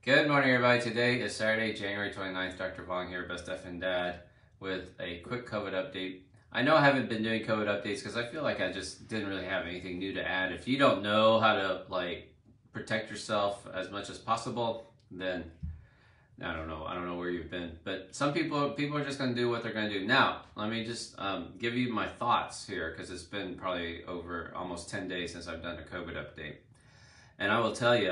Good morning, everybody. Today is Saturday, January 29th. Dr. Vuong here, Best Effing Dad, with a quick COVID update. I know I haven't been doing COVID updates because I feel like I just didn't really have anything new to add. If you don't know how to protect yourself as much as possible, then I don't know where you've been. But some people are just going to do what they're going to do. Now, let me just give you my thoughts here, because it's been probably over almost 10 days since I've done a COVID update. And I will tell you,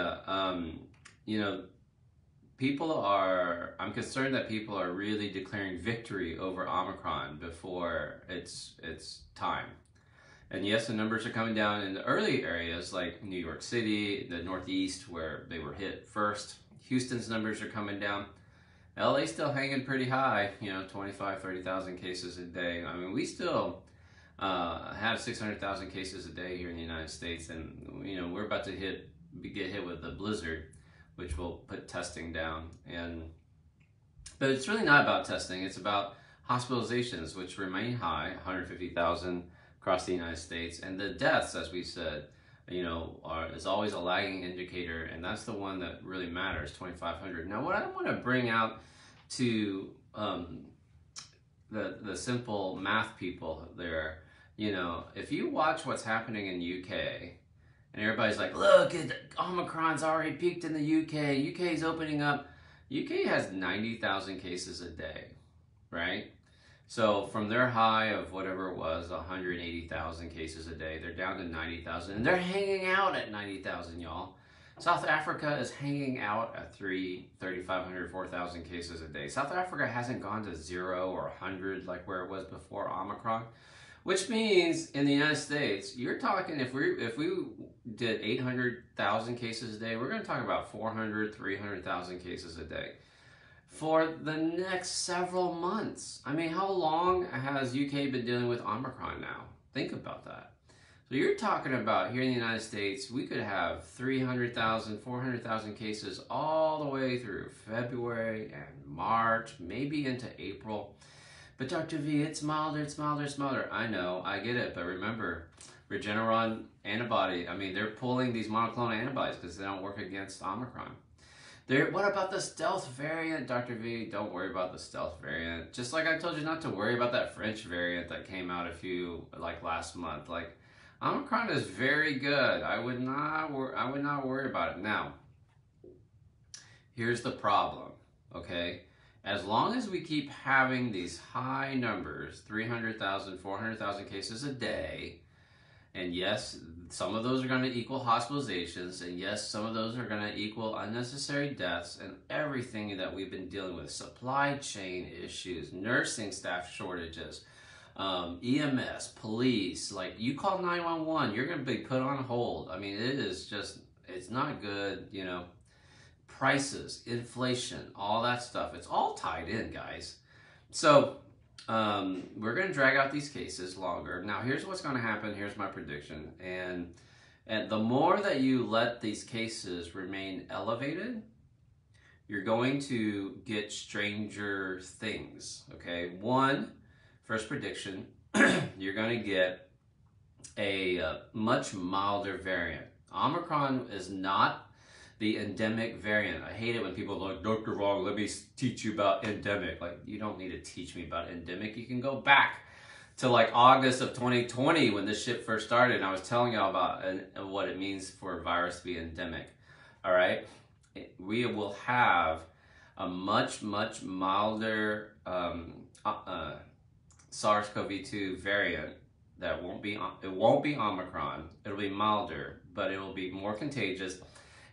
I'm concerned that people are really declaring victory over Omicron before it's time. And yes, the numbers are coming down in the early areas like New York City, the Northeast, where they were hit first. Houston's numbers are coming down. LA's still hanging pretty high, 25, 30,000 cases a day. I mean, we still have 600,000 cases a day here in the United States, and we're about to get hit with a blizzard, which will put testing down. But it's really not about testing. It's about hospitalizations, which remain high, 150,000 across the United States, and the deaths, as we said, is always a lagging indicator, and that's the one that really matters, 2,500. Now, what I want to bring out to the simple math people there, if you watch what's happening in UK, and everybody's like, look, Omicron's already peaked in the UK. UK's opening up. UK has 90,000 cases a day, right? So from their high of whatever it was, 180,000 cases a day, they're down to 90,000. And they're hanging out at 90,000, y'all. South Africa is hanging out at 3,500, 4,000 cases a day. South Africa hasn't gone to 0 or 100 like where it was before Omicron. Which means in the United States, you're talking, if we did 800,000 cases a day, we're going to talk about 400, 300,000 cases a day for the next several months. I mean, how long has UK been dealing with Omicron now? Think about that. So you're talking about here in the United States, we could have 300,000, 400,000 cases all the way through February and March, maybe into April. But Dr. V, it's milder, it's milder, it's milder. I know, I get it, but remember, Regeneron antibody, they're pulling these monoclonal antibodies because they don't work against Omicron. What about the stealth variant, Dr. V? Don't worry about the stealth variant. Just like I told you not to worry about that French variant that came out last month. Omicron is very good. I would not worry about it. Now, here's the problem, okay? As long as we keep having these high numbers, 300,000, 400,000 cases a day, and yes, some of those are going to equal hospitalizations, and yes, some of those are going to equal unnecessary deaths, and everything that we've been dealing with, supply chain issues, nursing staff shortages, EMS, police, you call 911, you're going to be put on hold. It's not good, prices, inflation, all that stuff. It's all tied in, guys. So we're going to drag out these cases longer. Now, here's what's going to happen. Here's my prediction. And the more that you let these cases remain elevated, you're going to get stranger things, okay? First prediction, you're going to get a much milder variant. Omicron is not the endemic variant. I hate it when people are like, Dr. Vuong, let me teach you about endemic. You don't need to teach me about endemic. You can go back to August of 2020 when this shit first started, and I was telling y'all about what it means for a virus to be endemic. All right? We will have a much, much milder SARS COV-2 variant that won't be Omicron. It'll be milder, but it will be more contagious.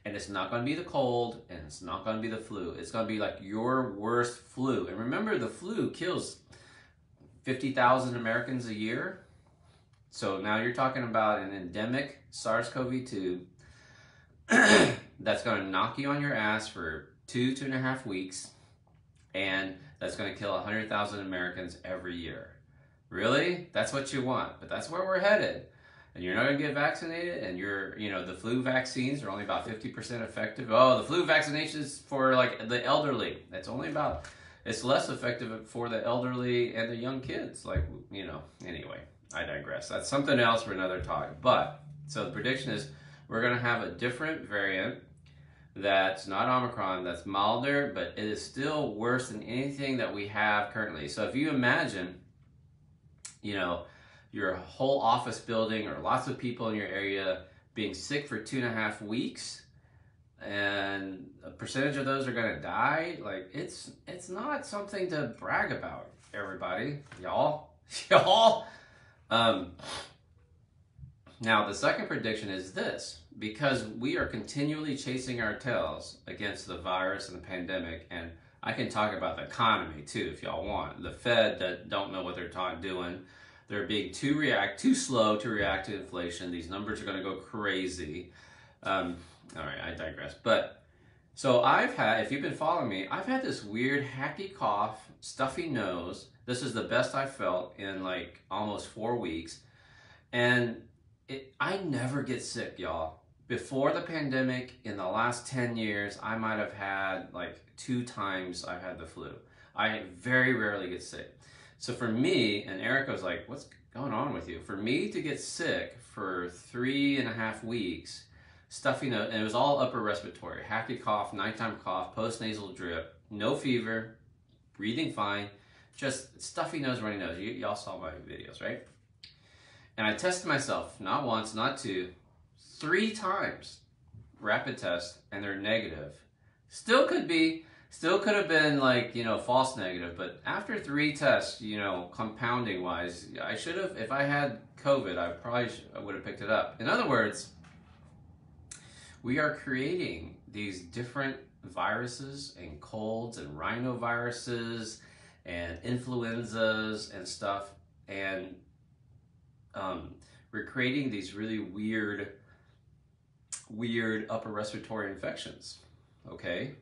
And it's not going to be the cold, and it's not going to be the flu. It's going to be like your worst flu. And remember, the flu kills 50,000 Americans a year. So now you're talking about an endemic SARS COV-2 that's going to knock you on your ass for 2.5 weeks, and that's going to kill 100,000 Americans every year. Really? That's what you want, but that's where we're headed. And you're not going to get vaccinated, and the flu vaccines are only about 50% effective. Oh, the flu vaccinations for the elderly. It's less effective for the elderly and the young kids. Anyway, I digress. That's something else for another talk. So the prediction is we're going to have a different variant that's not Omicron, that's milder, but it is still worse than anything that we have currently. So if you imagine, you know, your whole office building or lots of people in your area being sick for 2.5 weeks, and a percentage of those are gonna die, like it's not something to brag about, everybody, y'all. Now the second prediction is this: because we are continually chasing our tails against the virus and the pandemic, and I can talk about the economy too if y'all want. The Fed that don't know what they're doing. They're being too slow to react to inflation. These numbers are going to go crazy. All right, I digress. But so I've had, if you've been following me, I've had this weird hacky cough, stuffy nose. This is the best I've felt in like almost 4 weeks, and I never get sick, y'all. Before the pandemic, in the last 10 years, I might have had like 2 times I've had the flu. I very rarely get sick. So for me, and Erica was like, what's going on with you? For me to get sick for 3.5 weeks, stuffy nose, and it was all upper respiratory, hacky cough, nighttime cough, post-nasal drip, no fever, breathing fine, just stuffy nose, runny nose. Y'all saw my videos, right? And I tested myself, not once, not 2, 3 times, rapid test, and they're negative. Still could have been like, false negative, but after 3 tests, compounding wise, I should have, if I had COVID, I would have picked it up. In other words, we are creating these different viruses and colds and rhinoviruses and influenzas and stuff, and we're creating these really weird upper respiratory infections, okay?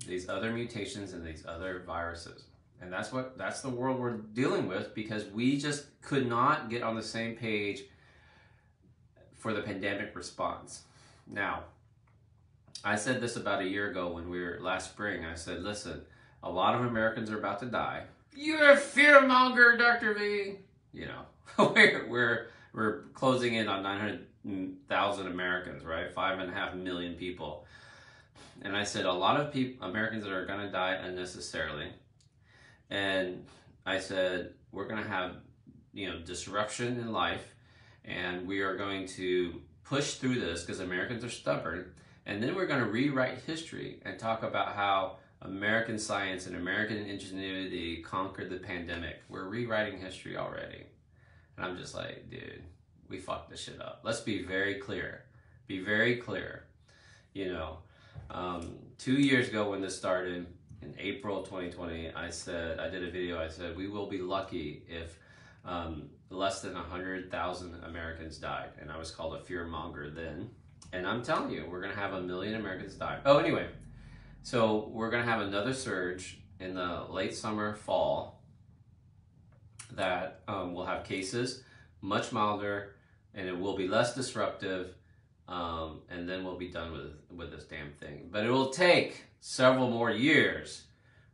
These other mutations and these other viruses. And that's the world we're dealing with, because we just could not get on the same page for the pandemic response. Now, I said this about a year ago when we were last spring. I said, listen, a lot of Americans are about to die. You're a fearmonger, Dr. V. We're closing in on 900,000 Americans, right? 5.5 million people. And I said a lot of Americans that are going to die unnecessarily. And I said we're going to have, disruption in life, and we are going to push through this because Americans are stubborn. And then we're going to rewrite history and talk about how American science and American ingenuity conquered the pandemic. We're rewriting history already. And I'm just like, dude, we fucked this shit up. Let's be very clear. Be very clear. 2 years ago when this started, in April 2020, I did a video, I said, we will be lucky if less than 100,000 Americans died. And I was called a fearmonger then. And I'm telling you, we're going to have 1 million Americans die. Oh, anyway, so we're going to have another surge in the late summer, fall, that will have cases much milder, and it will be less disruptive. And then we'll be done with this damn thing. But it will take several more years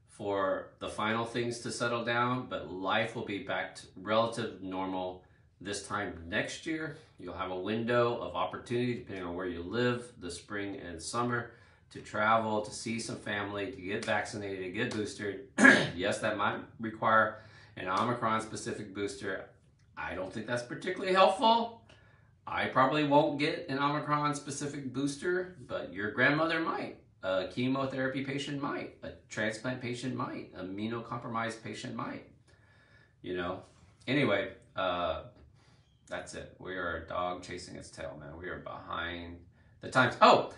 for the final things to settle down, but life will be back to relative normal this time next year. You'll have a window of opportunity, depending on where you live, the spring and summer, to travel, to see some family, to get vaccinated, to get boosted. Yes, that might require an Omicron-specific booster. I don't think that's particularly helpful. I probably won't get an Omicron-specific booster, but your grandmother might. A chemotherapy patient might. A transplant patient might. A immunocompromised patient might. Anyway, that's it. We are a dog chasing its tail, man. We are behind the times. Oh,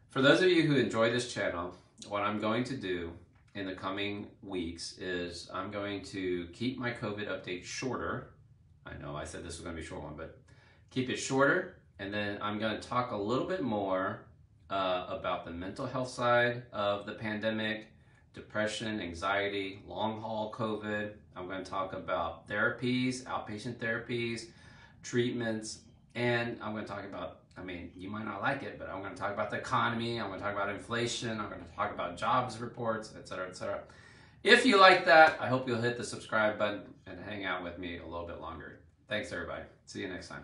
for those of you who enjoy this channel, what I'm going to do in the coming weeks is I'm going to keep my COVID update shorter. I know I said this was going to be a short one, but keep it shorter, and then I'm going to talk a little bit more about the mental health side of the pandemic, depression, anxiety, long-haul COVID. I'm going to talk about therapies, outpatient therapies, treatments, and I'm going to talk about, you might not like it, but I'm going to talk about the economy, I'm going to talk about inflation, I'm going to talk about jobs reports, etc., etc. If you like that, I hope you'll hit the subscribe button and hang out with me a little bit longer. Thanks, everybody. See you next time.